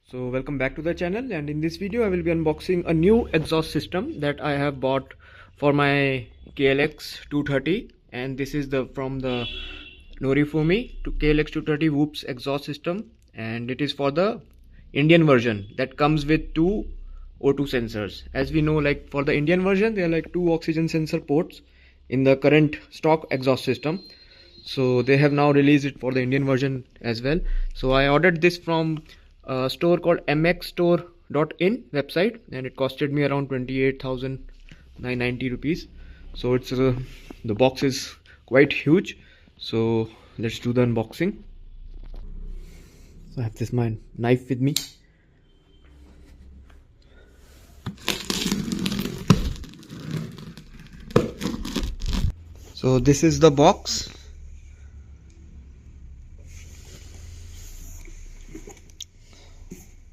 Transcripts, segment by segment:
So welcome back to the channel, and in this video I will be unboxing a new exhaust system that I have bought for my KLX230, and this is from the Norifumi to KLX230 Whoops exhaust system, and it is for the Indian version that comes with two O2 sensors. As we know, like for the Indian version there are like two oxygen sensor ports in the current stock exhaust system. So they have now released it for the Indian version as well. So I ordered this from a store called mxstore.in website, and it costed me around 28,990 rupees. So it's the box is quite huge. So let's do the unboxing. So I have this my knife with me. So this is the box.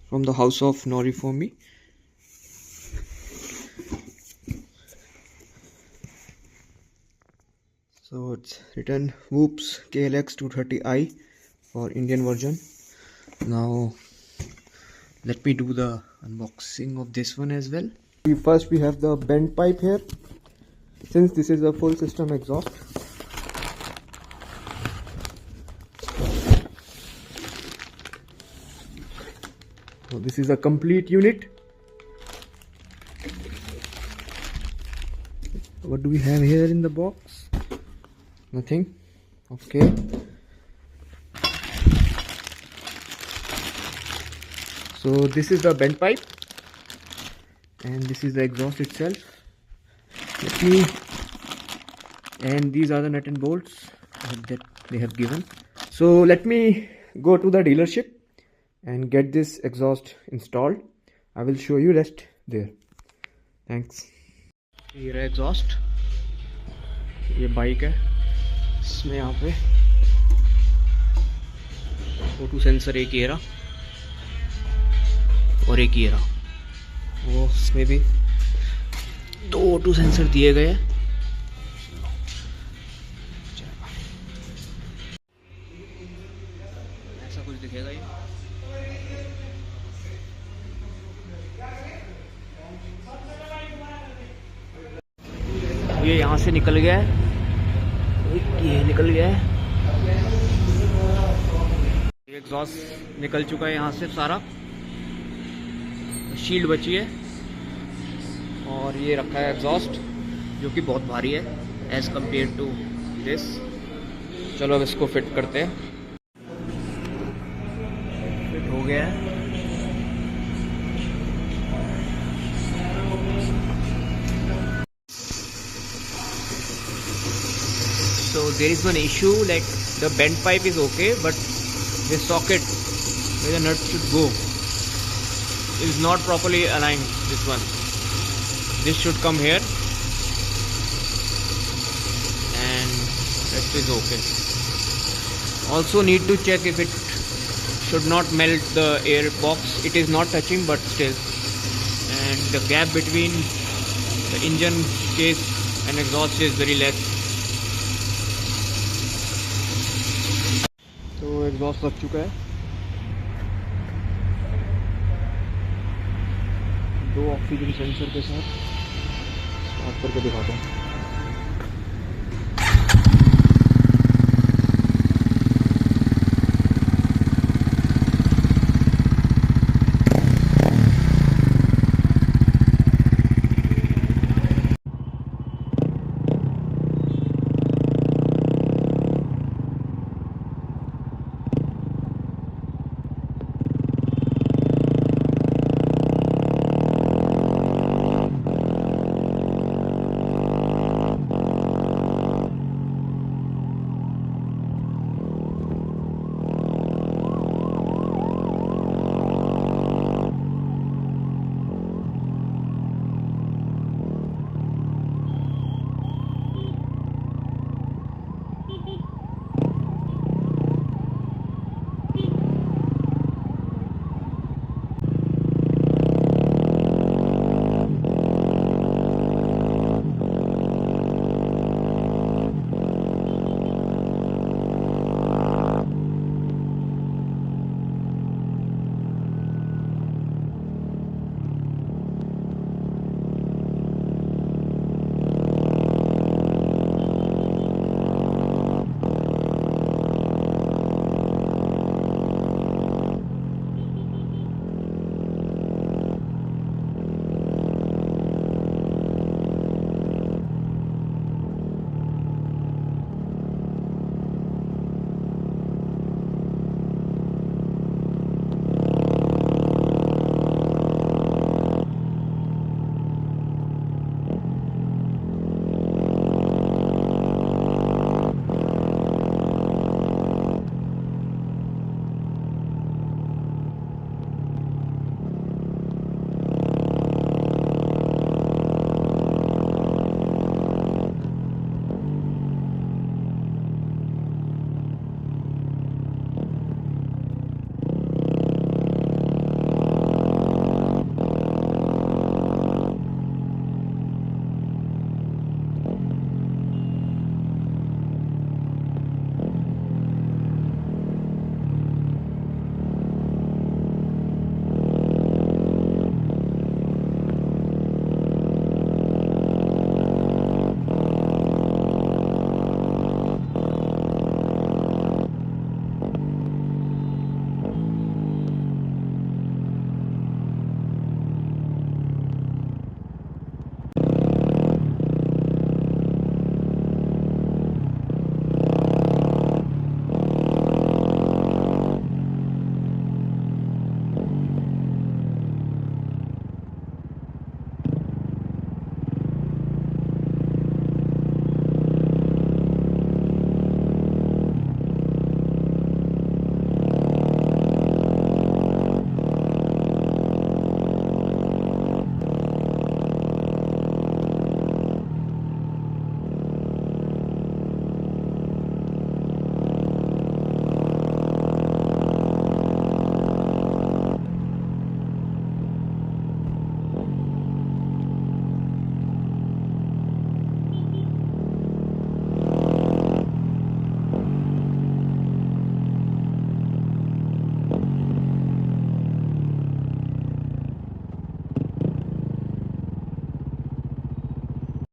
From the house of Norifumi. So it's written Whoops KLX230i for Indian version. Now let me do the unboxing of this one as well. First we have the bent pipe here, since this is a full system exhaust. So this is a complete unit. What do we have here in the box? Nothing. Okay. So this is the bent pipe, and this is the exhaust itself. And these are the nut and bolts that they have given. So let me go to the dealership and get this exhaust installed. I will show you rest there. Thanks. ये रहा exhaust. ये bike है, इसमें यहाँ पे O2 sensor एक ये रहा और एक ये रहा, वो इसमें भी दो O2 सेंसर दिए गए हैं. ऐसा कुछ दिखेगा ये यहाँ से निकल गया है, ये निकल गया है, ये एग्जॉस्ट निकल चुका है यहाँ से सारा, शील्ड बची है, और ये रखा है एग्जॉस्ट जो कि बहुत भारी है एज कम्पेयर टू दिस. चलो अब इसको फिट करते हैं. फिट हो गया है. So there is one issue, like the bent pipe is okay, but the socket where the nut should go is not properly aligned. This one, this should come here, and that is okay. Also need to check if it should not melt the air box. It is not touching, but still, and the gap between the engine case and exhaust is very less. तो exhaust लग चुका है. दो oxygen sensor के साथ start करके दिखाता हूँ.